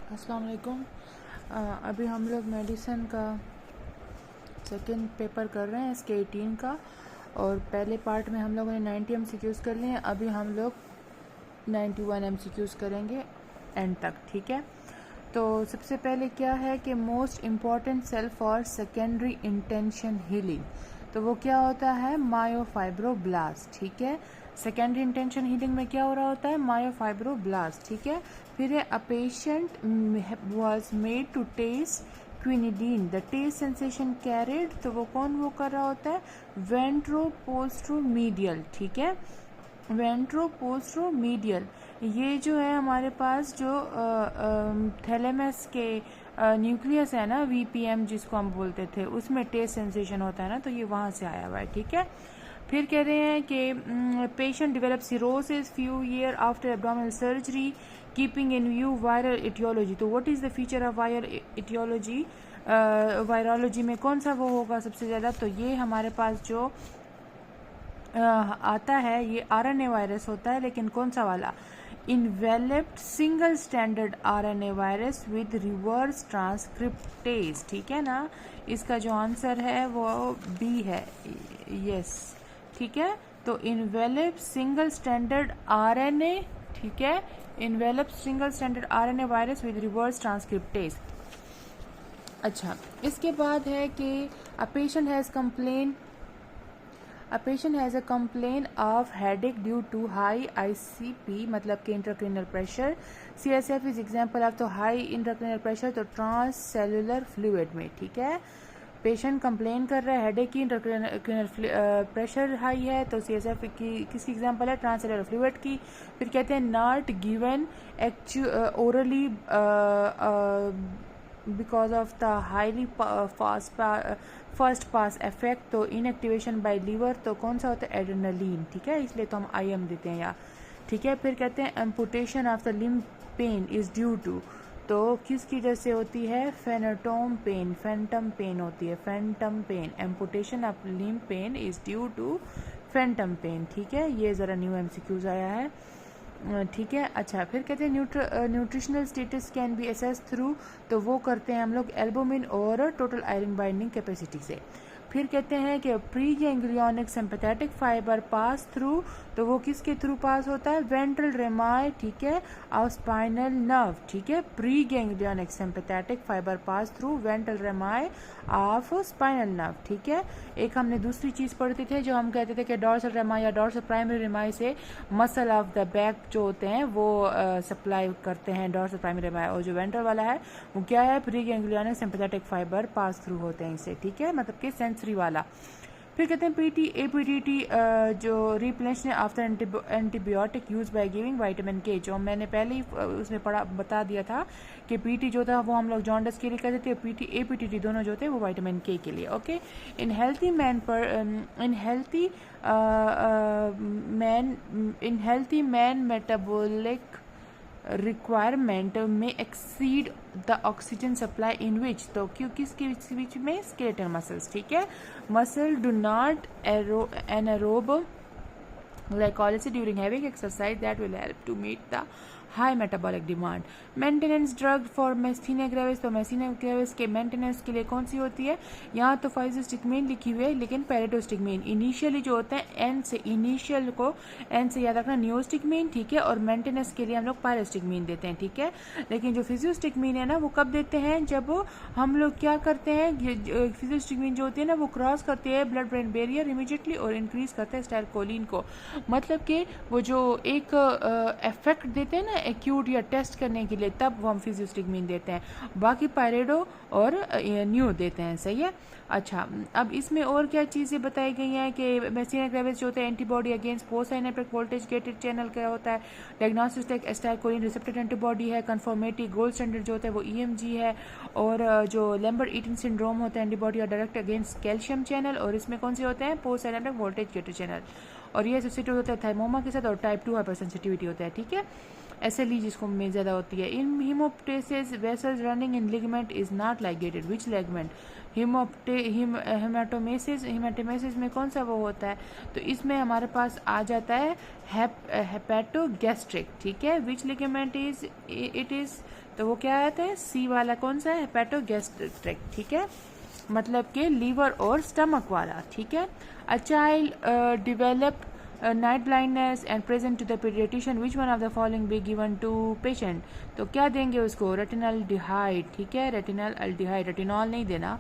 अस्सलाम वालेकुम। अभी हम लोग मेडिसिन का सेकंड पेपर कर रहे हैं इसके 18 का, और पहले पार्ट में हम लोगों ने 90 MCQs कर लिए हैं। अभी हम लोग 91 MCQs करेंगे एंड तक, ठीक है। तो सबसे पहले क्या है कि most important cell for secondary intention healing, तो वो क्या होता है? मायोफाइब्रोब्लास्ट, ठीक है। सेकेंडरी इंटेंशन हीलिंग में क्या हो रहा होता है? मायोफाइब्रोब्लास्ट, ठीक है। फिर a patient was made to test quinidine, the test sensation carried, तो वो कौन वो कर रहा होता है? वेंट्रोपोस्ट्रोमीडियल, ठीक है। वेंट्रोपोस्ट्रोमीडियल, ये जो है हमारे पास जो थैलेमस के न्यूक्लियस है ना, VPM जिसको हम बोलते थे, उसमें टेस्ट सेंसेशन होता है ना, तो ये वहाँ से आया हुआ है, ठीक है। फिर कह रहे हैं कि patient develop cirrhosis few year after abdominal surgery keeping in view viral aetiology, तो what is the feature of viral aetiology? Virology में कौन सा वो होगा सबसे ज़्यादा? तो ये हमारे पास जो आता है ये RNA वायरस होता है, लेकिन कौन सा वाला? Enveloped single standard RNA virus with reverse transcriptase, ठीक है ना। इसका जो आंसर है वो B है, यस, ठीक है। तो इन्वेलप्ड सिंगल स्टैंडर्ड RNA, ठीक है, enveloped single standard RNA virus with reverse transcriptase. अच्छा, इसके बाद है कि a patient has a complain of headache due to high ICP, मतलब कि intracranial pressure. CSF is example of तो हाई इंट्राक्रेनियल प्रेशर, तो ट्रांस सेलुलर फ्लूइड में, ठीक है। पेशेंट कंप्लेन कर रहा है हेडेक की, इंट्राक्रेनियल प्रेशर हाई है, तो CSF की किसकी एग्जांपल है? ट्रांससेलुलर फ्लूइड की। फिर कहते हैं not given orally because of the highly first pass effect, तो इनएक्टिवेशन बाय लीवर, तो कौन सा होता है? एड्रेनलिन, ठीक है, इसलिए तो हम IM देते हैं यहाँ, ठीक है। फिर कहते हैं amputation of the limb pain is due to, तो किसकी वजह से होती है? फैंटम पेन होती है, phantom pain. Amputation of limb pain is due to phantom pain, ठीक है। ये ज़रा न्यू MCQs आया है, ठीक है। अच्छा, फिर कहते हैं nutritional status can be assess through, तो वो करते हैं हम लोग एल्बुमिन और टोटल आयरन बाइंडिंग कैपेसिटी से। फिर कहते हैं कि pre ganglionic sympathetic fibre pass through, तो वो किसके थ्रू पास होता है? वेंट्रल रेमाई, ठीक है, और स्पाइनल नर्व, ठीक है। Pre ganglionic sympathetic fibre pass through ventral रेमाई of spinal nerve, ठीक है। एक हमने दूसरी चीज़ पढ़ते थे जो हम कहते थे कि डॉर्सल रेमाई या डॉर्सल प्राइमरी रेमाई से मसल ऑफ द बैक जो होते हैं वो सप्लाई करते हैं डॉर्सल प्राइमरी रेमाई, और जो वेंट्रल वाला है वो क्या है? Pre ganglionic sympathetic fibre pass through होते हैं इससे, ठीक है, मतलब कि सेंसरी वाला। फिर कहते हैं APTT जो repletion after antibiotic use by giving vitamin K, जो मैंने पहले ही उसमें बता दिया था कि PT जो था वो हम लोग जॉन्डिस के लिए कहते थे, APTT दोनों जो थे वो विटामिन K के लिए, okay. In healthy man metabolic requirement में exceed the oxygen supply in which, तो क्यों किसके बीच में? स्केलेटल मसल्स, ठीक है। Muscle do not anaerobic glycolysis during heavy exercise that will help to meet the high metabolic demand. Maintenance drug for myasthenia gravis, तो myasthenia gravis के maintenance के लिए कौन सी होती है? यहाँ तो फाइजोस्टिगमेन लिखी हुई है, लेकिन पैराडोस्टिगमेन इनिशियली जो होता है N से, इनिशियल को N से याद रखना, नियोस्टिगमेन, ठीक है, और मेंटेनेंस के लिए हम लोग पायरोस्टिगमेन देते हैं, ठीक है। लेकिन जो फिजियोस्टिगमेन है ना वो कब देते हैं? जब हम लोग क्या करते हैं, फिजियोस्टिगमेन जो होती है ना वो क्रॉस करती है ब्लड ब्रेन बैरियर इमीडिएटली और इंक्रीज करते हैं स्टाइलकोलिन को, मतलब कि वो जो एक इफेक्ट देते हैं ना एक्यूट या टेस्ट करने के लिए, तब वो हम फिजियोस्टिगमेन देते हैं। बाकी पायरेडो और न्यू देते हैं, सही है। अच्छा, अब इसमें और क्या चीज़ें बताई गई हैं कि मैस्थीनिया ग्रेविस जो होता है antibody against post synaptic voltage gated channel क्या होता है? डायग्नोस्टिक एस्टाइलकोलिन रिसेप्टर एंटीबॉडी है। कन्फर्मेटरी गोल्ड स्टैंडर्ड जो होता है वो EMG है। और जो लैम्बर्ट ईटिंग सिंड्रोम होता है एंटीबॉडी और डायरेक्ट अगेंस्ट कैल्शियम चैनल, और इसमें कौन से होते हैं? Post synaptic voltage gated channel, और ये एसोसिएटेड होता है थाइमोमा के साथ, और टाइप 2 हाइपर सेंसिटिविटी होता है, ठीक है। SLE जिसको में ज़्यादा होती है। In haemoptysis vessels running in ligament is not ligated, which ligament? Haematemesis में कौन सा वो होता है? तो इसमें हमारे पास आ जाता है हेपेटोगैस्ट्रिक, ठीक है। विच लिगामेंट इज इट इज तो वो क्या आता है, सी वाला कौन सा है, हेपेटोगैस्ट्रिक, ठीक है, मतलब कि लीवर और स्टमक वाला, ठीक है। A child develop night blindness and present to the paediatrician, which one of the following be given to patient, तो क्या देंगे उसको, रेटिनल्डिहाइड, ठीक है, रेटिनल्डिहाइड, रेटिनॉल नहीं देना।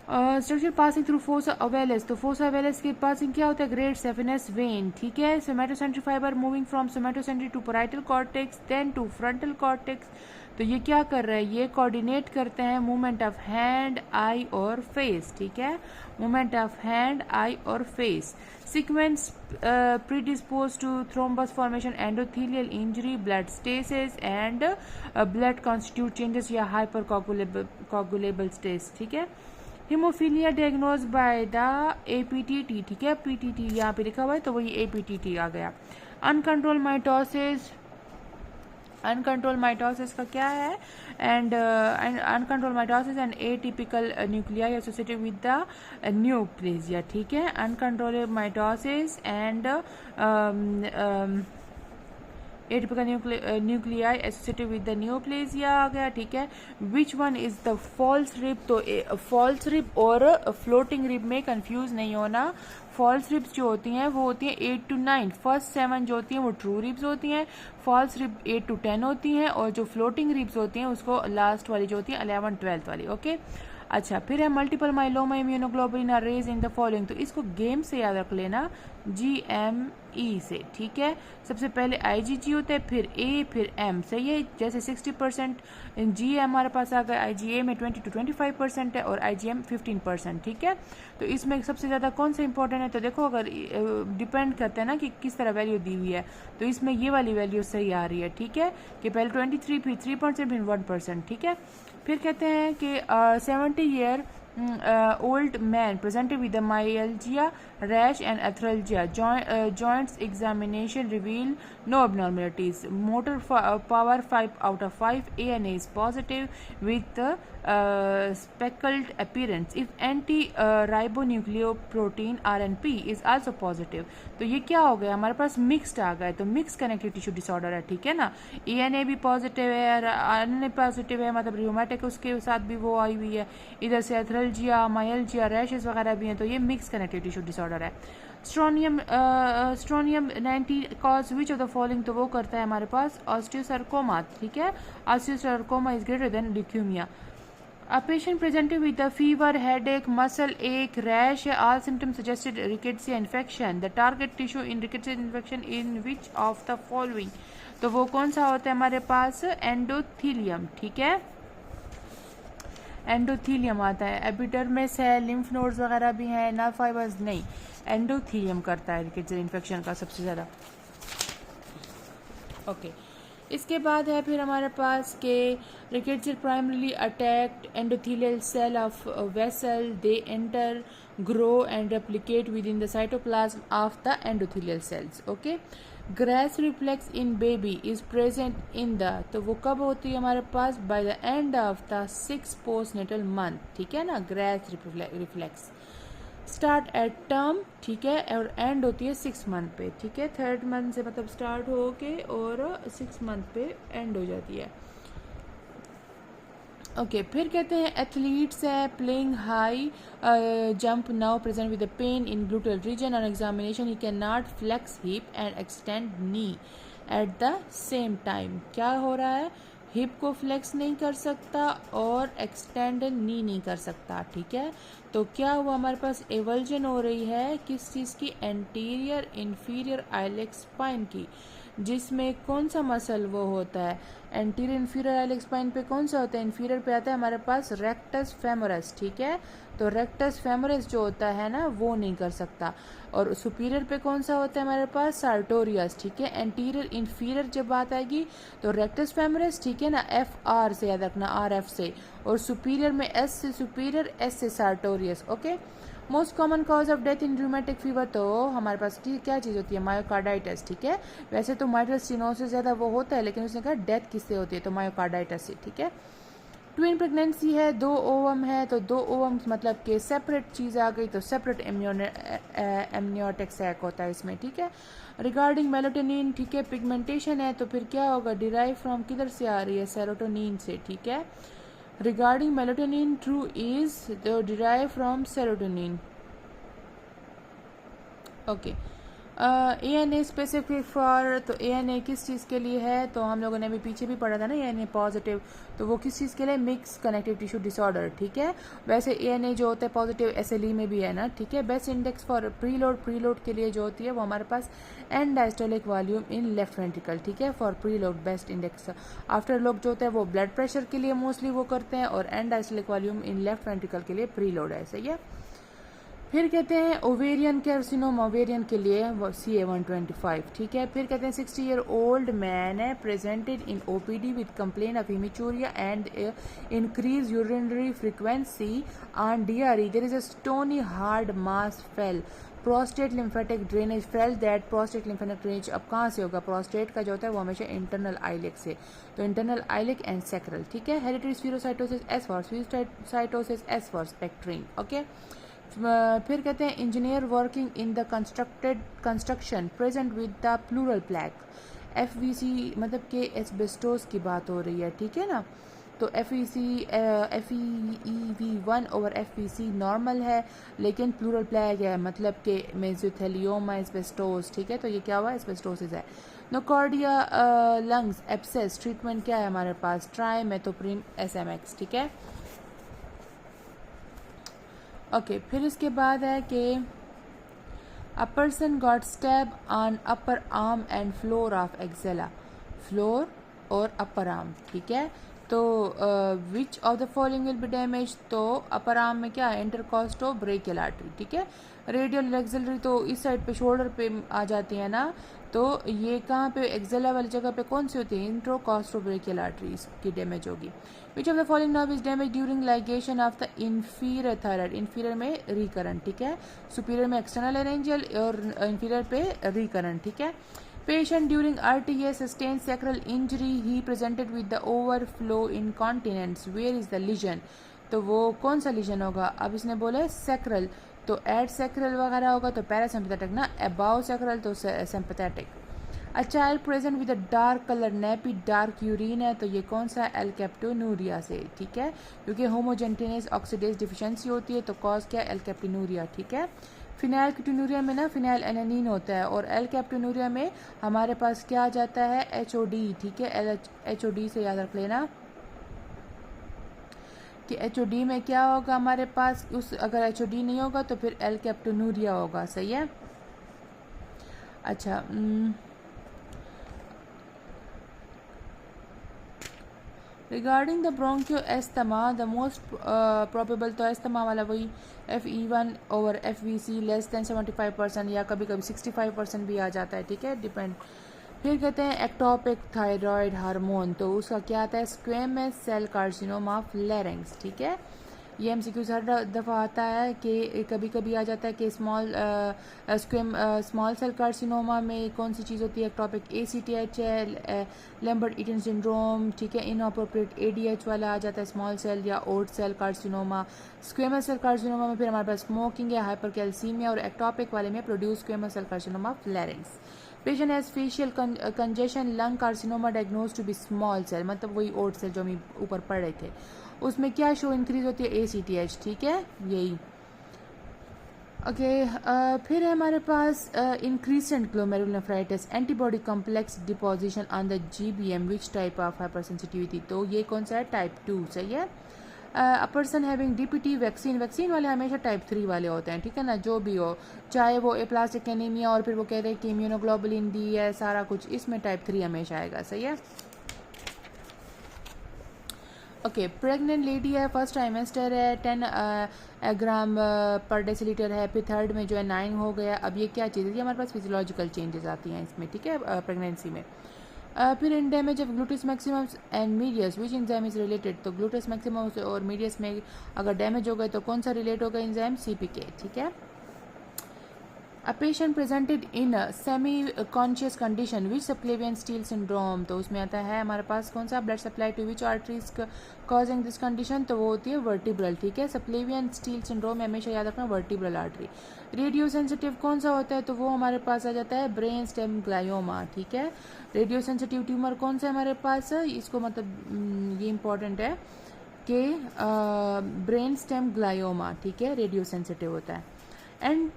Structure passing through fossa ovalis, तो फोसा ओवेलिस की पासिंग क्या होता है, ग्रेट सेफिनस वेन, ठीक है। Somatosensory fibre moving from somatosensory to parietal cortex then to frontal cortex, तो ये क्या कर रहा है, ये कोऑर्डिनेट करते हैं मूवमेंट ऑफ हैंड, आई और फेस, ठीक है, मूवमेंट ऑफ हैंड, आई और face. Sequence predispose to thrombus formation, endothelial injury, blood stasis and blood constitute changes या हाइपर कोगुलेबल स्टेस, ठीक है। Haemophilia diagnose by the APTT, ठीक है, PTT यहाँ पे लिखा हुआ है तो वही एपीटीटी आ गया। अनकंट्रोल माइटोसिस, अनकंट्रोल माइटोसिस का क्या है, and uncontrolled mitosis and atypical nuclei associated with the neoplasia, ठीक है, uncontrolled mitosis and atypical nuclei associated with the neoplasia आ गया, ठीक है। Which one is the false rib, तो फॉल्स रिब और फ्लोटिंग रिब में कंफ्यूज नहीं होना। फॉल्स रिब्स जो होती हैं वो होती हैं 8 to 9, फर्स्ट 7 जो होती हैं वो ट्रू रिब्स होती हैं, फॉल्स रिब 8 to 10 होती हैं, और जो फ्लोटिंग रिब्स होती हैं उसको लास्ट वाली जो होती है 11 12 वाली, ओके। अच्छा, फिर है multiple myeloma immunoglobulin are raise in the following, तो इसको गेम से याद रख लेना, GME से, ठीक है। सबसे पहले IgG होता है, फिर A, फिर M, सही है। जैसे 60% G हमारे पास आ गया, IgA में 20 to 25% है और IgM 15%, ठीक है। तो इसमें सबसे ज़्यादा कौन सा इंपॉर्टेंट है, तो देखो अगर डिपेंड करता है ना कि किस तरह वैल्यू दी हुई है, तो इसमें ये वाली वैल्यू सही आ रही है, ठीक है, कि पहले 23, फिर 3%, फिर 1%, ठीक है। फिर कहते हैं कि 70 year old man presented with the myalgia, rash and arthralgia. Joints examination reveal no abnormalities. Motor power 5 out of 5. ANA is positive with speckled appearance. If anti-ribonucleoprotein RNP is also positive. तो ये क्या हो गया, हमारे पास mixed आ गया, तो mix connective tissue disorder है, ठीक है ना। ANA भी पॉजिटिव है, RNA पॉजिटिव है, मतलब रियोमेटिक उसके साथ भी वो आई हुई है, इधर से एथरल्जिया, मायल्जिया, रैशेस वगैरह भी हैं, तो ये मिक्स कनेक्टिव टिश्यू डिसऑर्डर है। स्ट्रोनियम 90 cause which of the following, तो वो करता है हमारे पास ऑस्टियोसार्कोमा, ठीक है, osteosarcoma is greater than leukaemia. A patient presented with a fever, headache, muscle ache, rash, all symptoms suggested rickettsia infection. The target tissue in rickettsia infection in which of the following, तो वो कौन सा होता है हमारे पास, endothelium, ठीक है, endothelium आता है। एपिडर्मिस है, लिम्फ नोड्स वगैरह भी हैं, नर्व फाइबर्स नहीं, एंडोथीलियम करता है रिकेट्सिया इन्फेक्शन का सबसे ज़्यादा, ओके। इसके बाद है फिर हमारे पास के rickettsia primarily attacked endothelial cell of vessel, they enter, grow and replicate within the cytoplasm of the endothelial cells, okay. Grasp reflex in baby is present in the, तो वो कब होती है हमारे पास, by the end of the 6th postnatal month, ठीक है ना, grasp reflex start at term, ठीक है, और एंड होती है 6 मंथ पे, ठीक है, 3rd मंथ से मतलब स्टार्ट हो के और 6 मंथ पे एंड हो जाती है, ओके। फिर कहते हैं एथलीट्स है, playing high jump now present with the pain in gluteal region, on examination he can not flex hip and extend knee at the same time, क्या हो रहा है, हिप को फ्लेक्स नहीं कर सकता और एक्सटेंड नी नहीं कर सकता, ठीक है। तो क्या हुआ, हमारे पास एवल्जन हो रही है किस चीज़ की, एंटीरियर इंफीरियर आइलेक स्पाइन की, जिसमें कौन सा मसल वो होता है, एंटीरियर इंफीरियर आइलेक स्पाइन पे कौन सा होता है, इंफीरियर पे आता है हमारे पास रेक्टस फेमोरस, ठीक है। तो रेक्टस फेमोरस जो होता है ना वो नहीं कर सकता, और सुपीरियर पे कौन सा होता है हमारे पास, सार्टोरियस, ठीक है। एंटीरियर इंफीरियर जब बात आएगी तो रेक्टस फेमोरस, ठीक है ना, FR से याद रखना, RF से, और सुपीरियर में S से सुपीरियर, S से sartorius, okay. Most common cause of death in rheumatic fever, तो हमारे पास क्या चीज़ होती है, मायोकार्डाइटिस, ठीक है। वैसे तो माइट्रल स्टेनोसिस ज़्यादा वो होता है, लेकिन उसने कहा डेथ किससे होती है, तो मायोकार्डाइटिस से, ठीक है। ट्विन प्रेगनेंसी है, 2 ओवम है, तो 2 ओवम मतलब कि सेपरेट चीज़ आ गई, तो सेपरेट एमनियोटिक सैक होता है इसमें, ठीक है। रिगार्डिंग मेलाटोनिन, ठीक है, पिगमेंटेशन है, तो फिर क्या होगा, डिराइव फ्रॉम किधर से आ रही है, सेरोटोनिन से, ठीक है। Regarding melatonin true is derive from serotonin. Okay, ANA specific for, तो ANA किस चीज़ के लिए है, तो हम लोगों ने अभी पीछे भी पढ़ा था ना ANA पॉजिटिव, तो वो किस चीज़ के लिए, मिक्स कनेक्टिव टिश्यू डिसऑर्डर, ठीक है। वैसे ANA जो होता है पॉजिटिव SLE में भी है ना, ठीक है। बेस्ट इंडेक्स फॉर प्रीलोड के लिए जो होती है वो हमारे पास end diastolic volume in left ventricle, ठीक है, for preload best index. Afterload जो होता है वो ब्लड प्रेशर के लिए मोस्टली वो करते हैं, और and diastolic volume in left ventricle के लिए प्रीलोड है, सही है। फिर कहते हैं ओवेरियन कैर्सिनोमा, ओवेरियन के लिए CA-125, ठीक है। फिर कहते हैं 60-year-old मैन है presented in OPD with complain of haematuria and increase urinary frequency on DRE, there is a stony hard mass felt prostate lymphatic drainage felt that prostate lymphatic drainage अब कहाँ से होगा, प्रोस्टेट का जो होता है वो हमेशा इंटरनल आइलिक से, तो इंटरनल आइलिक एंड सेक्रल, ठीक है। Hereditary spherocytosis S for spherocytosis, S for spectrin, okay. फिर कहते हैं engineer working in the construction present with the pleural plaque, FVC मतलब कि एस्बेस्टोस की बात हो रही है, ठीक है ना। तो FEV1 ओवर FVC नॉर्मल है, लेकिन प्लूरल प्लैक है मतलब कि मेसोथेलियोमा एस्बेस्टोस, ठीक है। तो ये क्या हुआ, एस्बेस्टोसिस है। नोकार्डिया लंग्स एब्सेस, ट्रीटमेंट क्या है हमारे पास, ट्राइमेथोप्रिन SMX, ठीक है। ओके, फिर इसके बाद है कि a person got stab on upper arm and floor of axilla, floor और अपर आर्म, ठीक है। तो which of the following will be damage, तो अपर आर्म में क्या है, इंटरकॉस्टो ब्रेकियल आर्टरी, ठीक है। रेडियल एक्सेलरी तो इस साइड पे शोल्डर पे आ जाती है ना, तो ये कहाँ पे, एक्सेला वाली जगह पे कौन सी होती है, इंट्रोकॉस्टो ब्रेकियल आर्टरी की डैमेज होगी। विच of the following nerve is damage during ligation of the inferior thyroid, inferior में रिकरेंट, ठीक है। सुपीरियर में एक्सटर्नल एरेंजियल और इंफीरियर पे रिकरेंट, ठीक है। Patient during RTA sustained sacral injury. He presented with the overflow incontinence. Where is the lesion? तो वो कौन सा लीजन होगा, अब इसने बोला है सैक्रल, तो एड सैक्रल वगैरह होगा तो पैरासिम्पैथेटिक ना, अबाउ सैक्रल तो sympathetic. A child present with a dark colour nappy, dark urine है, तो ये कौन सा, एल्केप्टोनूरिया से, ठीक है, क्योंकि होमोजेंटेनियस ऑक्सीडेज डिफिशिएंसी होती है, तो कॉज क्या है, एल्केप्टोनूरिया, ठीक है। फिनाइल कीटोनूरिया में ना फिनाइल एनानिन होता है, और एल्केप्टोनूरिया में हमारे पास क्या आ जाता है, HOD, ठीक है। HOD से याद रख लेना कि HOD में क्या होगा हमारे पास, उस अगर HOD नहीं होगा तो फिर एल्केप्टोनूरिया होगा, सही है। अच्छा, regarding the bronchial asthma, the most probable, तो एस्थमा वाला वही FE1 over FVC less than 75% या कभी कभी 65% भी आ जाता है, ठीक है, डिपेंड। फिर कहते हैं एक्टोपिक थायराइड हार्मोन, तो उसका क्या आता है, squamous cell carcinoma of larynx, ठीक है। ये MCQs हर दफ़ा आता है कि कभी कभी आ जाता है कि स्मॉल सेल कार्सिनोमा में कौन सी चीज़ होती है, एक्टोपिक ACTH है, लैम्बर्ट ईटन सिंड्रोम, ठीक है। इनअप्रोप्रिएट ADH वाला आ जाता है स्मॉल सेल या oat cell carcinoma. Squamous cell carcinoma में फिर हमारे पास स्मोकिंग है, हाइपरकैल्सीमिया, और एक्टोपिक वाले में produce squamous cell carcinoma of larynx. Patient has facial congestion, lung carcinoma diagnose to be small cell, मतलब वही ओट सेल जो हम ऊपर पढ़ रहे थे, उसमें क्या शो इंक्रीज होती है, ACTH, ठीक है, यही। ओके, फिर है हमारे पास crescentic glomerulonephritis, antibody complex deposition on the GBM, which type of hypersensitivity, तो ये कौन सा है, टाइप 2, सही है। A person having DPT vaccine, vaccine वाले हमेशा टाइप 3 वाले होते हैं, ठीक है ना, जो भी हो, चाहे वो एप्लास्टिक एनीमिया और फिर वो कह रहे हैं कि इम्यूनोग्लोबुलिन डी है, सारा कुछ इसमें टाइप 3 हमेशा आएगा, सही है। ओके, प्रेग्नेंट लेडी है, फर्स्ट ट्राइमेस्टर है, 10 ग्राम पर डेसीलीटर है, फिर थर्ड में जो है 9 हो गया। अब ये क्या चीज़ है, ये हमारे पास फिजियोलॉजिकल चेंजेस आती हैं इसमें, ठीक है, प्रेगनेंसी में। फिर in damage of gluteus maximus and medius which enzyme is related, तो ग्लूटेस मैक्सिमम और मीडियस में अगर डैमेज हो गए तो कौन सा रिलेट होगा एंजाइम, CPK, ठीक है। A patient presented in a semi-conscious condition which subclavian steal syndrome, तो उसमें आता है हमारे पास कौन सा blood supply to which arteries causing this condition, तो वो होती है वर्टिब्रल, ठीक है। सबक्लेवियन स्टील सिंड्रोम में हमेशा याद रखना वर्टिब्रल आर्टरी। रेडियो सेंसिटिव कौन सा होता है, तो वो हमारे पास आ जाता है ब्रेन स्टेम ग्लायोमा, ठीक है। रेडियो सेंसिटिव ट्यूमर कौन सा हमारे पास है, इसको मतलब ये इंपॉर्टेंट है कि ब्रेन स्टेम ग्लायोमा, ठीक है, रेडियो सेंसिटिव होता है। And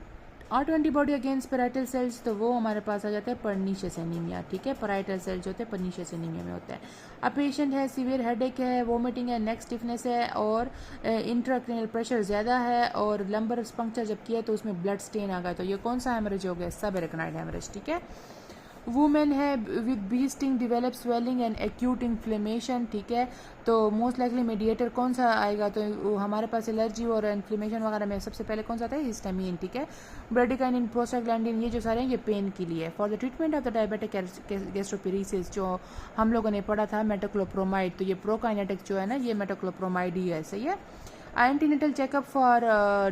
auto antibody against parietal cells, तो वो हमारे पास आ जाता है पर्नीशियस एनीमिया, ठीक है। पैराइटल सेल्स जो होते हैं पर्नीशियस एनीमिया में होता है। अब पेशेंट है सीवियर हेडेक है, वोमिटिंग है, नेक स्टिफनेस है और इंट्राक्रेनियल प्रेशर ज़्यादा है और लंबर पंक्चर जब किया तो उसमें ब्लड स्टेन आ गया, तो ये कौन सा हेमरेज हो गया, सब एरेकनाइड हेमरेज, ठीक है। वुमेन है with bee sting develop swelling and acute inflammation, ठीक है। तो मोस्ट लाइकली मीडिएटर कौन सा आएगा, तो हमारे पास एलर्जी और इन्फ्लेमेशन वगैरह में सबसे पहले कौन सा आता है, हिस्टामिन, ठीक है। ब्रेडिकाइनिन, प्रोस्टाग्लैंडिन, ये जो सारे हैं ये पेन के लिए। For the treatment of the diabetic gastroparesis जो हम लोगों ने पढ़ा था मेटोक्लोप्रोमाइड, तो ये प्रोकाइनेटिक जो है ना ये मेटोक्लोप्रोमाइड ही है, सही है। Antenatal checkup for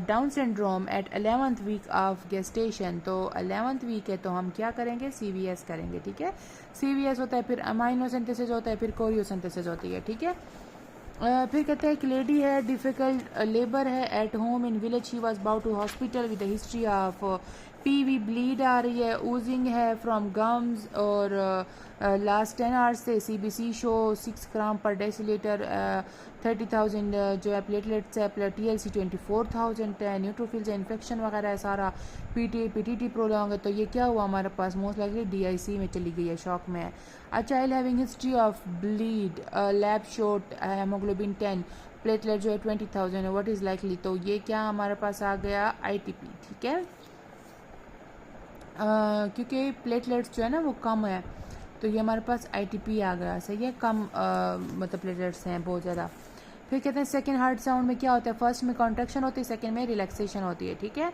Down syndrome at 11th week of gestation, तो 11th वीक है तो हम क्या करेंगे, CVS करेंगे, ठीक है। CVS होता है, फिर अमाइनोसिंथेसिस होता है, फिर कोरियोसिंथेसिस होती है, ठीक है। फिर कहते हैं एक लेडी है डिफिकल्ट लेबर है at home in village, he was about to hospital with history of PV, bleed आ रही है, ऊजिंग है फ्रॉम गम्स और लास्ट 10 आवर्स से CBC शो 6 ग्राम पर डेसीलीटर, 30,000 जो है प्लेटलेट्स है, TLC 24,000 है, न्यूट्रोफिल्स इन्फेक्शन वगैरह है सारा, PTT प्रोलॉन्ग है, तो ये क्या हुआ हमारे पास, मोस्ट लाइकली DIC में चली गई है, शॉक में है। A child having history of bleed, lab showed haemoglobin 10, platelet जो है 20,000 है, व्हाट इज लाइकली, तो ये क्या हमारे पास आ गया ITP, ठीक है। क्योंकि प्लेटलेट्स जो है ना वो कम है तो ये हमारे पास ITP आ गया, सही है, कम मतलब प्लेटलेट्स हैं बहुत ज़्यादा। फिर कहते हैं सेकंड हार्ट साउंड में क्या होता है, फर्स्ट में कॉन्ट्रैक्शन होती है, सेकंड में रिलैक्सेशन होती है, ठीक है।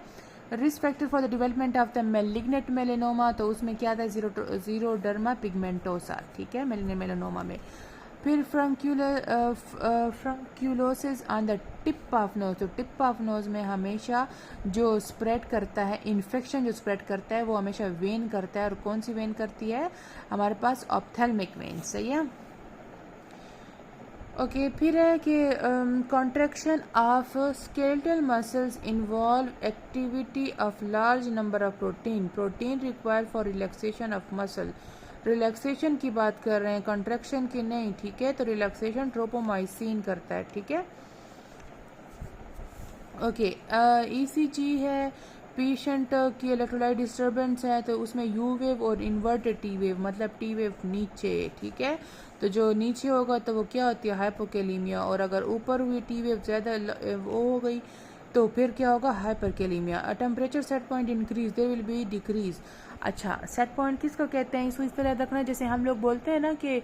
Risk factor for the development of the malignant melanoma, तो उसमें क्या था, जीरोडर्मा पिगमेंटोसा, ठीक है, मेलिग्नेंट मेलेनोमा में। फिर furunculosis on the tip of nose, तो टिप ऑफ नोज में हमेशा जो स्प्रेड करता है, इन्फेक्शन जो स्प्रेड करता है वो हमेशा वेन करता है, और कौन सी वेन करती है, हमारे पास ऑप्थेल्मिक वेन, सही है। ओके फिर है कि contraction of skeletal muscles involve activity of large number of protein required for relaxation of muscle, relaxation की बात कर रहे हैं, कॉन्ट्रैक्शन की नहीं, ठीक है। तो रिलैक्सेशन ट्रोपोमाइसिन करता है, ठीक है। ओके ECG है, पेशेंट की इलेक्ट्रोलाइट डिस्टर्बेंस है, तो उसमें U वेव और इन्वर्टेड T वेव, मतलब T वेव नीचे, ठीक है। तो जो नीचे होगा तो वो क्या होती है, हाइपोकेलीमिया, और अगर ऊपर हुई T वेव ज़्यादा वो हो गई तो फिर क्या होगा, hyperkalaemia. Temperature set point increase there will be decrease. अच्छा सेट पॉइंट किसको कहते हैं, इसको इस तरह रखना है जैसे हम लोग बोलते हैं ना कि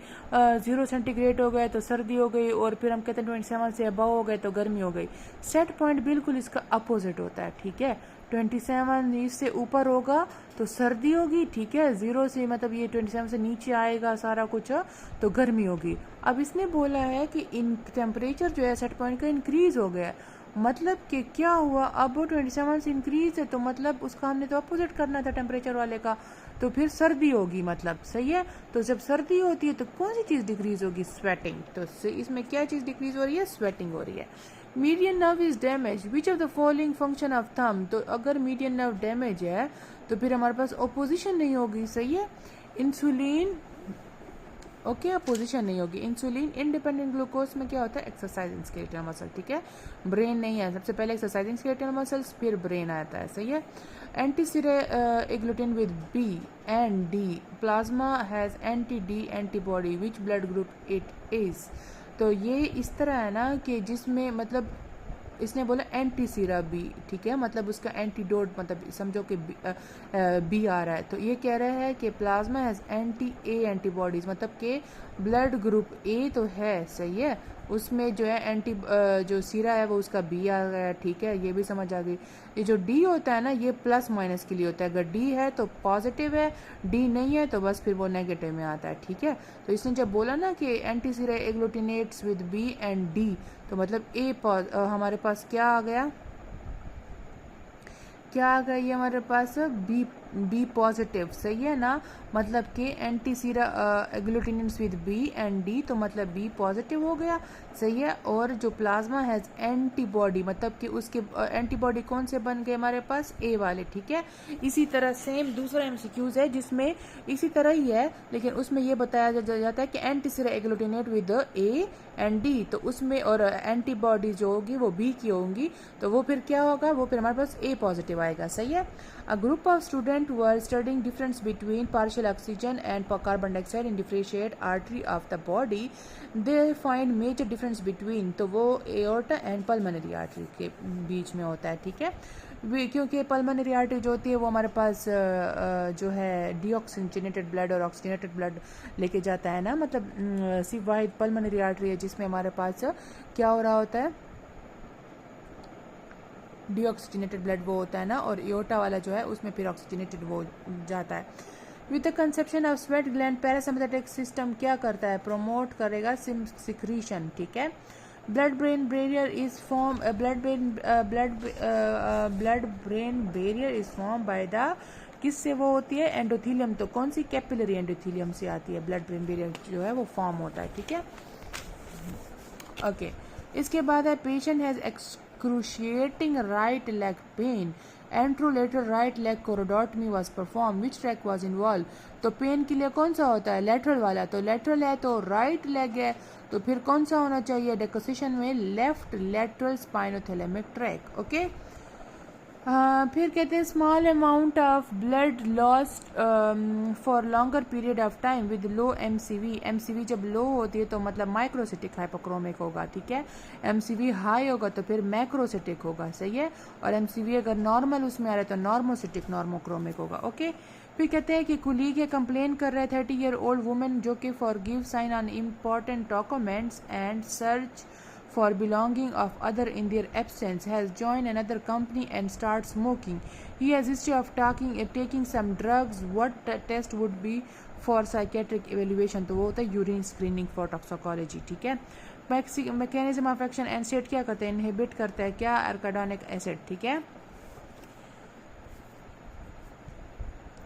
0 सेंटीग्रेड हो गए तो सर्दी हो गई, और फिर हम कहते हैं 27 से अबव हो गए तो गर्मी हो गई। सेट पॉइंट बिल्कुल इसका अपोजिट होता है, ठीक है। 27 इससे ऊपर होगा तो सर्दी होगी, ठीक है। 0 से मतलब ये 27 से नीचे आएगा सारा कुछ तो गर्मी होगी। अब इसने बोला है कि इन टेम्परेचर जो है सेट पॉइंट का इंक्रीज हो गया, मतलब कि क्या हुआ, अब वो 27 से इंक्रीज है तो मतलब उसका हमने तो अपोजिट करना था टेम्परेचर वाले का, तो फिर सर्दी होगी, मतलब सही है। तो जब सर्दी होती है तो कौन सी चीज़ डिक्रीज होगी, स्वेटिंग। तो इसमें क्या चीज़ डिक्रीज हो रही है, स्वेटिंग हो रही है। Median nerve is damage, which of the following function of thumb, तो अगर मीडियन नर्व डैमेज है तो फिर हमारे पास ओपोजिशन नहीं होगी, सही है। इंसुलिन ओके अपोजिशन नहीं होगी। इंसुलिन इंडिपेंडेंट ग्लूकोज में क्या होता है, एक्सरसाइजिंग स्केलेटल मसल, ठीक है। ब्रेन नहीं है, सबसे पहले एक्सरसाइजिंग स्केलेटल मसल्स फिर ब्रेन आता है, सही है। Antisera agglutinate with B and D, plasma has anti-D antibody, which blood group it is. तो ये इस तरह है ना कि जिसमें मतलब इसने बोला एंटी सीरा बी, ठीक है, मतलब उसका एंटीडोट, मतलब समझो कि बी आ रहा है, तो ये कह रहा है कि plasma has anti A antibodies, मतलब कि ब्लड ग्रुप ए तो है, सही है, उसमें जो है एंटी जो सीरा है वो उसका बी आ गया, ठीक है, ये भी समझ आ गई। ये जो डी होता है ना ये प्लस माइनस के लिए होता है, अगर डी है तो पॉजिटिव है, डी नहीं है तो बस फिर वो नेगेटिव में आता है, ठीक है। तो इसने जब बोला ना कि anti Sira एग्लूटिनेट्स with B and D, तो मतलब ए हमारे पास क्या आ गया, क्या आ गई हमारे पास, बी पॉजिटिव, सही है ना, मतलब कि anti Sira एग्लूटिनेंट्स with B and D, तो मतलब बी पॉजिटिव हो गया, सही है। और जो प्लाज्मा हैज एंटीबॉडी, मतलब कि उसके एंटीबॉडी कौन से बन गए हमारे पास, ए वाले, ठीक है। इसी तरह सेम दूसरा एमसीक्यूज है जिसमें इसी तरह ही है, लेकिन उसमें ये बताया जाता है कि anti Sira agglutinate with A and D, तो उसमें और एंटीबॉडी जो होगी वो बी की होंगी, तो वो फिर क्या होगा, वो फिर हमारे पास ए पॉजिटिव आएगा, सही है। A group of student were studying difference between partial oxygen and carbon dioxide in differentiate artery of the body, they find major difference between, तो वो एओर्टा एंड पल्मोनरी आर्टरी के बीच में होता है, ठीक है। क्योंकि पल्मोनरी आर्टरी जो होती है वो हमारे पास जो है डीऑक्सीजनेटेड ब्लड और ऑक्सीजनेटेड ब्लड लेके जाता है ना, मतलब सिर्फ वाहिद पल्मोनरी आर्टरी है जिसमें हमारे पास क्या हो रहा होता है, डीऑक्सीजनेटेड ब्लड वो होता है ना, और एओर्टा वाला जो है उसमें फिर ऑक्सीजनेटेड वो जाता है। With the conception of sweat gland, parasympathetic system क्या करता है, प्रमोट करेगा सिक्रीशन, ठीक है। Blood brain barrier is form blood brain barrier is form by the, किससे वो होती है, एंडोथीलियम, तो कौन सी, कैपिलरी एंडोथीलियम से आती है ब्लड ब्रेन बैरियर जो है वो फॉर्म होता है, ठीक है। ओके इसके बाद है patient has excruciating right leg pain, anterolateral right leg cordotomy was perform, which tract was involve, तो पेन के लिए कौन सा होता है, लेटरल वाला, तो लेटरल है तो राइट लेग है, तो फिर कौन सा होना चाहिए, डेकोसिशन में left lateral spinothalamic track, okay. फिर कहते हैं small amount of blood lost for longer period of time with low MCV, MCV जब लो होती है तो मतलब माइक्रोसिटिक हाइपोक्रोमिक होगा, ठीक है। एमसीवी हाई होगा तो फिर मैक्रोसिटिक होगा, सही है, और एमसीवी अगर नॉर्मल उसमें आ रहा है तो नॉर्मोसिटिक नॉर्मोक्रोमिक होगा, ओके। फिर कहते हैं कि कुलीग ये कंप्लेन कर रहे 30 ईयर ओल्ड वुमेन जो कि for give sign on important documents and search for belonging of other in their absence has joined another company and start smoking. He has history of taking some drugs. What test would be for psychiatric evaluation? तो वो होता है urine screening for toxicology, ठीक है। Mechanism of action एनसेट क्या करते हैं, inhibit करता है क्या, एर्काडोनिक एसिड, ठीक है।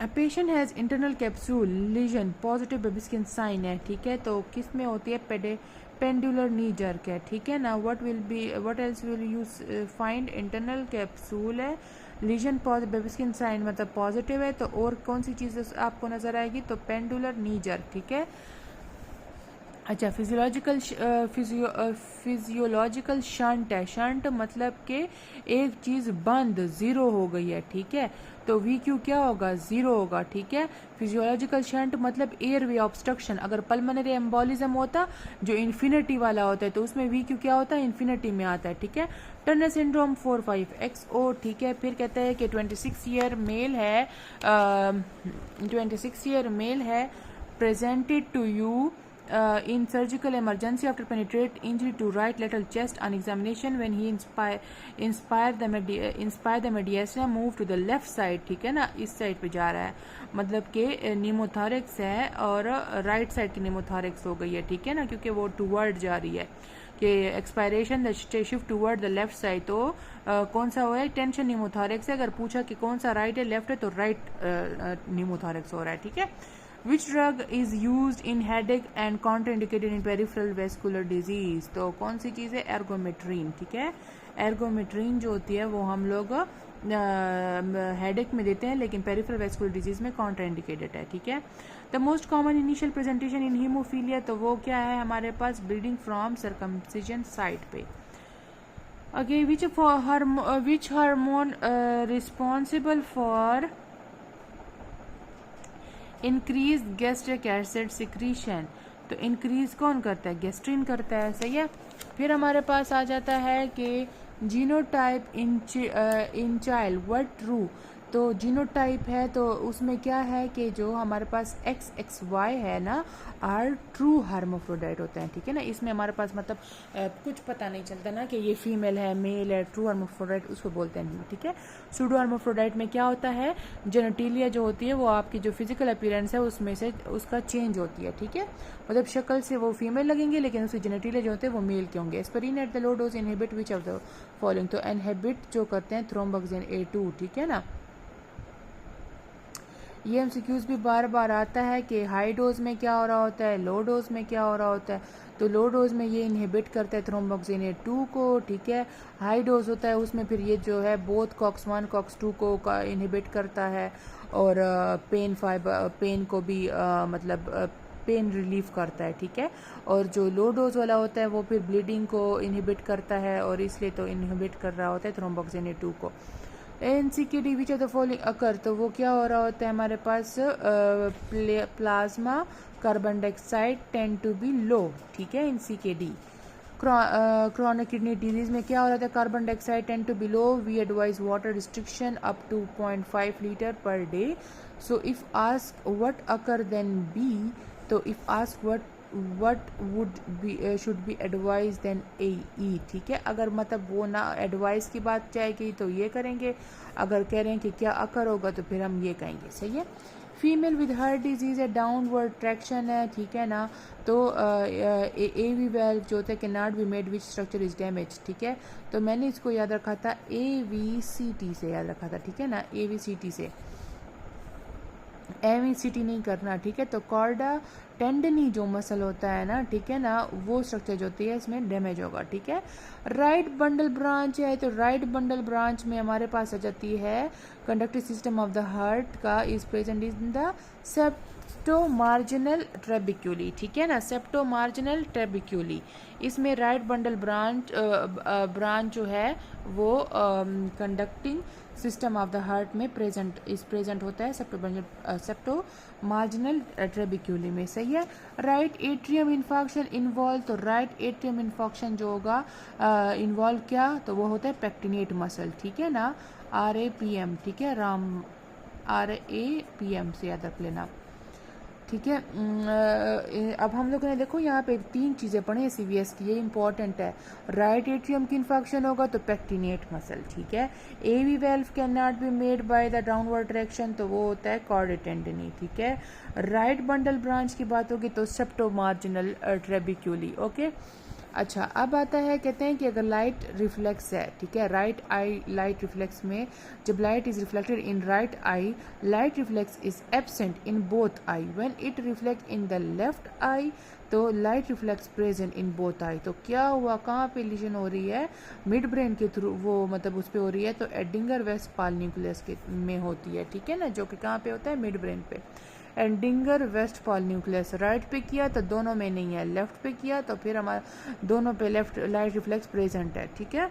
A patient has internal capsule lesion, positive Babinski sign है, ठीक है, तो किस में होती है, पेंडुलर नी जर्क है, ठीक है ना। what else will you find, internal capsule है, लीजन बेबिस्किन साइन मतलब पॉजिटिव है, तो और कौन सी चीज़ आपको नजर आएगी, तो पेंडुलर नी जर्क, ठीक है। अच्छा फिजियोलॉजिकल शंट है, शंट मतलब कि एक चीज़ बंद जीरो हो गई है, ठीक है, तो वी क्यू क्या होगा, जीरो होगा, ठीक है। फिजियोलॉजिकल शंट मतलब एयर वे ऑब्स्ट्रक्शन, अगर पल्मोनरी एम्बोलिज्म होता जो इन्फिनिटी वाला होता है तो उसमें वी क्यू क्या होता है, इन्फिनिटी में आता है, ठीक है। टर्नर सिंड्रोम 45XO, ठीक है। फिर कहते हैं कि 26 ईयर मेल है presented to you in surgical emergency after penetrate injury to right lateral chest on examination when he inspire the mediastinum move to the left side, ठीक है ना, इस साइड पे जा रहा है, मतलब कि निमोथोरेक्स है और राइट साइड की निमोथोरेक्स हो गई है, ठीक है ना, क्योंकि वो टूवर्ड जा रही है कि expiration the shift toward the left side, तो कौन सा हुआ है, टेंशन निमोथोरेक्स है। अगर पूछा कि कौन सा राइट है लेफ्ट है तो राइट निमोथोरेक्स हो रहा है, ठीक है। Which drug is used in headache and contraindicated in peripheral vascular disease, तो कौन सी चीज़ है, एर्गोमेट्रीन, ठीक है। एर्गोमेट्रीन जो होती है वो हम लोग हेडेक में देते हैं, लेकिन पेरिफेरल वैस्कुलर डिजीज में कॉन्ट्राइंडिकेटेड है, ठीक है। The most common initial presentation in haemophilia, तो वो क्या है हमारे पास, ब्लीडिंग फ्रॉम सर्कमसिजन साइट पे। Okay which hormone responsible for increase gastric acid secretion, तो इंक्रीज कौन करता है, गैस्ट्रिन करता है, सही है। फिर हमारे पास आ जाता है कि genotype in child what true, तो जीनोटाइप है तो उसमें क्या है कि जो हमारे पास XXY है ना आर ट्रू हार्मोफ्रोडाइट होते हैं, ठीक है ना। इसमें हमारे पास मतलब कुछ पता नहीं चलता ना कि ये फीमेल है मेल है, ट्रू हार्मोफ्रोडाइट उसको बोलते हैं, ठीक है। सूडो हार्मोफ्रोडाइट में क्या होता है, जेनेटिलिया जो होती है वो आपकी जो फिजिकल अपीयरेंस है उसमें से उसका चेंज होती है, ठीक है। मतलब शक्ल से वो फीमेल लगेंगे लेकिन उसके जेनेटिलिया जो होते हैं वो मेल के होंगे। Aspirin at the low dose inhibit which of the following, तो इनहिबिट जो करते हैं थ्रोम्बोक्सिन A2, ठीक है ना। ये एमसीक्यूज भी बार बार आता है कि हाई डोज में क्या हो रहा होता है, लो डोज में क्या हो रहा होता है। तो लो डोज में ये इनहिबिट करता है थ्रोम्बोक्सिन A2 को, ठीक है। हाई डोज होता है उसमें फिर ये जो है बोथ COX-1 COX-2 को का इनहिबिट करता है और पेन को भी मतलब पेन रिलीफ करता है, ठीक है। और जो लो डोज वाला होता है वो फिर ब्लीडिंग को इनहिबिट करता है और इसलिए तो इनहिबिट कर रहा होता है थ्रोम्बोक्सिन A2 को। NCKD which of the following occur, तो वो क्या हो रहा होता है हमारे पास plasma carbon dioxide tend to be low, ठीक है। NCKD क्रॉनिक किडनी डिजीज में क्या हो रहा था, carbon dioxide tend to be low, we advise water restriction up to 0.5 litre per day. So if ask what occur then B, तो if ask what would be should be advised then AE, ठीक है। अगर मतलब वो ना advice की बात चाहेगी तो ये करेंगे, अगर कह रहे हैं कि क्या अकर होगा तो फिर हम ये कहेंगे, सही है। फीमेल विद हार्ट डिजीज है, डाउनवर्ड ट्रैक्शन है, ठीक है ना। तो AV वेल्व जो होता है can not be made which structure is damage, ठीक है। तो मैंने इसको याद रखा था AVCT से याद रखा था, ठीक है ना, AVCT से, MVCT नहीं करना, ठीक है। तो कॉर्डा टेंडनी जो मसल होता है ना, ठीक है ना, वो स्ट्रक्चर जो होती है इसमें डैमेज होगा, ठीक है। राइट बंडल ब्रांच है, तो राइट बंडल ब्रांच में हमारे पास आ जाती है conductive system of the heart का is present in the septomarginal trabeculae, ठीक है ना, सेप्टो मार्जिनल ट्रेबिक्यूली। इसमें राइट बंडल ब्रांच जो है वो conducting system of the heart में प्रेजेंट होता है सेप्टो मार्जिनल ट्रेबिक्यूली में, सही है। राइट एट्रियम इन्फॉक्शन इन्वॉल्व, तो राइट एट्रियम इन्फॉक्शन जो होगा इन्वॉल्व क्या, तो वो होता है पेक्टिनेट मसल, ठीक है ना, RAPM, ठीक है, RAPM से याद रख लेना, ठीक है। अब हम लोगों ने देखो यहाँ पे 3 चीज़ें पढ़ी CVS की, ये इंपॉर्टेंट है। राइट एट्रियम की इन्फेक्शन होगा तो पेक्टिनेट मसल, ठीक है। AV valve can not be made by the downward traction, तो वो होता है कॉर्ड टेंडनी, ठीक है। राइट बंडल ब्रांच की बात होगी तो सेप्टो मार्जिनल ट्रेबिक्यूली, ओके। अच्छा, अब आता है, कहते हैं कि अगर लाइट रिफ्लेक्स है, ठीक है, राइट आई लाइट रिफ्लेक्स में जब light is reflected in right eye, light reflex is absent in both eye, when it reflect in the left eye तो light reflex present in both eye. तो क्या हुआ, कहाँ पे लीजन हो रही है, मिड ब्रेन के थ्रू, वो मतलब उस पर हो रही है, तो एडिंगर वेस्टफाल न्यूक्लियस के में होती है, ठीक है ना, जो कि कहाँ पे होता है, मिड ब्रेन पे। एंडिंगर वेस्टफॉल न्यूक्लियस राइट पे किया तो दोनों में नहीं है, लेफ्ट पे किया तो फिर हमारा दोनों पे लेफ्ट लाइट रिफ्लेक्स प्रेजेंट है, ठीक है।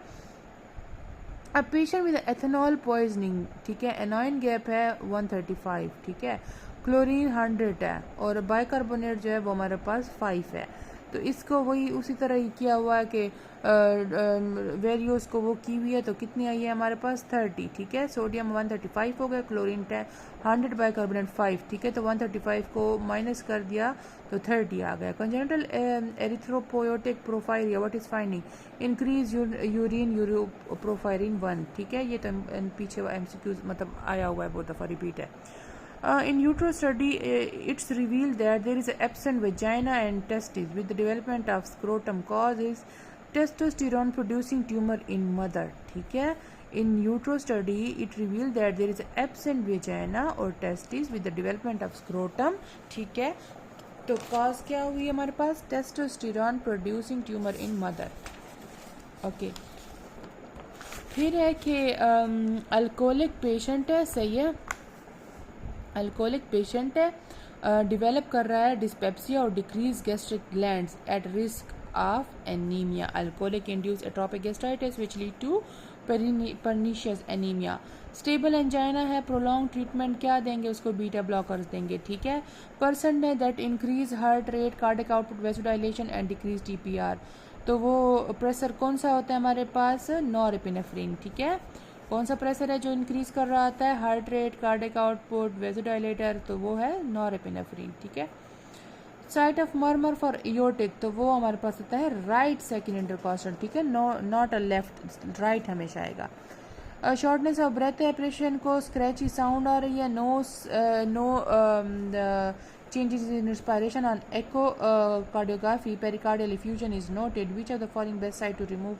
अब पेशेंट विद एथेनॉल पॉइजनिंग, ठीक है, एनोइन गैप है 135, ठीक है, क्लोरीन 100 है और बाइकार्बोनेट जो है वो हमारे पास 5 है। तो इसको वही उसी तरह ही किया हुआ है कि वेरियोस को वो की हुई है, तो कितनी आई है हमारे पास 30, ठीक है। सोडियम 135 हो गया, क्लोरीन 10, 100 बाइकार्बोनेट 5, ठीक है। तो 135 को माइनस कर दिया तो 30 आ गया। Congenital erythropoietic profile, what is finding, increase urine uroporphyrin 1, ठीक है। ये तो पीछे MCQ मतलब आया हुआ है, बहुत दफ़ा रिपीट है। In utero study, it's revealed that there is an absent vagina and testes with the development of scrotum causes testosterone producing tumor in mother, ठीक है। In utero study, it revealed that there is an absent vagina or testes with the development of scrotum, ठीक है। तो cause क्या हुई हमारे पास, testosterone producing tumor in mother, okay. फिर है कि अल्कोहलिक पेशेंट है, सही है, अल्कोहलिक पेशेंट है, डिवेलप कर रहा है डिस्पेप्सिया और decrease gastric glands at risk of anaemia. Alcoholic induce atrophic gastritis which lead to pernicious anaemia. Stable angina है, प्रोलॉन्ग ट्रीटमेंट क्या देंगे उसको, बीटा ब्लॉकर्स देंगे, ठीक है। पर्सन है that increase heart rate, cardiac output, vasodilation and decrease TPR। तो वो प्रेशर कौन सा होता है हमारे पास, नॉरएपिनेफ्रिन, ठीक है। कौन सा प्रेशर है जो इंक्रीज कर रहा आता है? हार्ट रेट, कार्डियक आउटपुट, वेज़ोडाइलेटर, तो वो है नॉरएपिनेफ्रिन, ठीक है। साइट ऑफ मर्मर फॉर एयोर्टिक, तो वो हमारे पास होता है राइट सेकंड इंटरकॉस्टल, ठीक है, नॉट अ लेफ्ट, राइट हमेशा आएगा। शॉर्टनेस ऑफ ब्रेथ है, पेशेंट को स्क्रैची साउंड आ रही है, no changes in respiration on echocardiography, pericardial effusion is noted. Which of the following best site to remove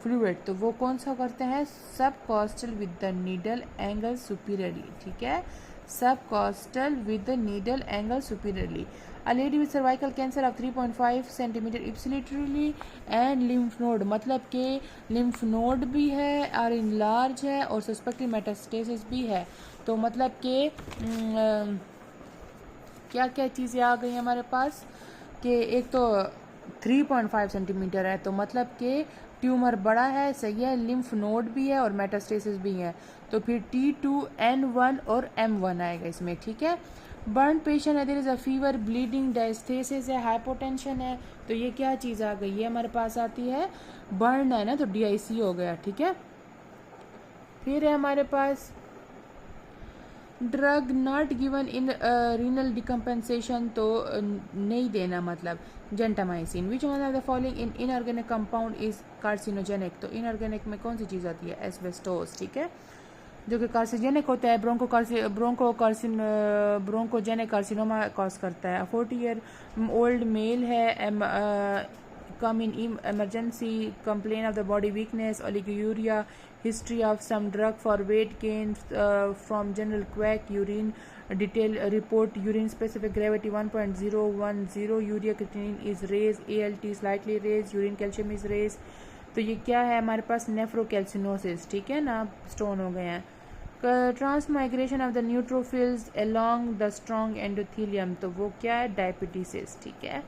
fluid? तो वो कौन सा करते हैं? Subcostal with the needle angle superiorly, ठीक है, subcostal with the needle angle superiorly. A lady with cervical cancer of 3.5 centimeter ipsilaterally and lymph node, मतलब कि lymph node भी है और enlarge है और suspected metastasis भी है, तो मतलब कि क्या क्या चीज़ें आ गई हमारे पास कि एक तो 3.5 सेंटीमीटर है, तो मतलब कि ट्यूमर बड़ा है, सही है, लिम्फ नोड भी है और मेटास्टेसिस भी है, तो फिर T2N1 और M1 आएगा इसमें, ठीक है। बर्न पेशेंट है, there is a fever, bleeding, diathesis है, हाइपोटेंशन है, तो ये क्या चीज़ आ गई? ये हमारे पास आती है बर्न है ना, तो DIC हो गया, ठीक है। फिर है हमारे पास drug not given in renal decompensation, तो नहीं देना, मतलब gentamicin. Which one of the following in inorganic compound is carcinogenic, तो इनऑर्गेनिक में कौन सी चीज़ आती है? एस्बेस्टोस, ठीक है, जो कि कार्सिजेनिक होता है, ब्रोंकोजेनिक कार्सिनोमा कॉज करता है। 40 ईयर ओल्ड मेल है, come in emergency, complain of the body weakness, oliguria, history of some drug for weight gain from general quack, urine detail report, urine specific gravity 1.010, urea creatinine is raised, ALT slightly raised, urine calcium is raised, तो ये क्या है हमारे पास? Nephrocalcinosis, ठीक है ना, stone हो गए हैं। Transmigration of the neutrophils along the strong endothelium, तो वो क्या है? डायबिटीज, ठीक है।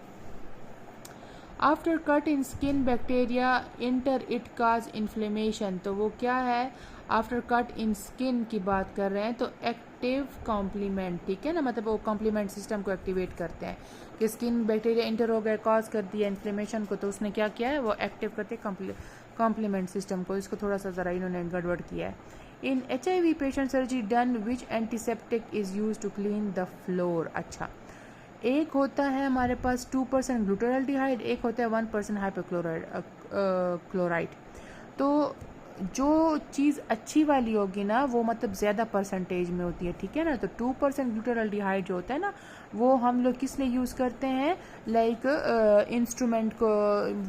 After cut in skin bacteria inter it cause inflammation, तो वो क्या है? आफ्टर कट इन स्किन की बात कर रहे हैं, तो एक्टिव कॉम्प्लीमेंट, ठीक है ना, मतलब वो कॉम्प्लीमेंट सिस्टम को एक्टिवेट करते हैं कि स्किन बैक्टीरिया इंटर हो गया, कॉज कर दिया इन्फ्लेमेशन को, तो उसने क्या किया है? वो एक्टिव करते कॉम्प्लीमेंट सिस्टम को। इसको थोड़ा सा ज़रा इन्होंने गड़बड़ किया है। In HIV patient surgery done which antiseptic is use to clean the floor, अच्छा, एक होता है हमारे पास 2% ग्लूटाराल्डिहाइड, एक होता है 1% हाइपोक्लोराइड। तो जो चीज़ अच्छी वाली होगी ना, वो मतलब ज़्यादा परसेंटेज में होती है, ठीक है ना, तो 2% ग्लूटाराल्डिहाइड जो होता है ना, वो हम लोग किस लिए यूज़ करते हैं? लाइक इंस्ट्रूमेंट को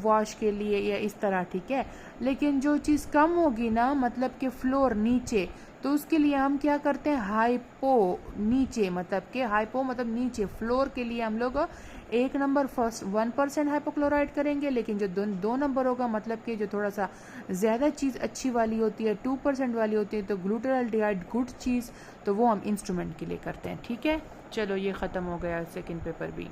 वॉश के लिए या इस तरह, ठीक है। लेकिन जो चीज़ कम होगी ना, मतलब कि फ्लोर नीचे, तो उसके लिए हम क्या करते हैं? हाइपो, नीचे, मतलब कि हाइपो मतलब नीचे, फ्लोर के लिए हम लोग एक नंबर फर्स्ट 1% हाइपोक्लोराइड करेंगे, लेकिन जो दो नंबर होगा, मतलब कि जो थोड़ा सा ज़्यादा चीज़ अच्छी वाली होती है, 2% वाली होती है, तो ग्लूटाराल्डिहाइड गुड चीज़, तो वो हम इंस्ट्रूमेंट के लिए करते हैं, ठीक है। चलो ये ख़त्म हो गया सेकंड पेपर भी।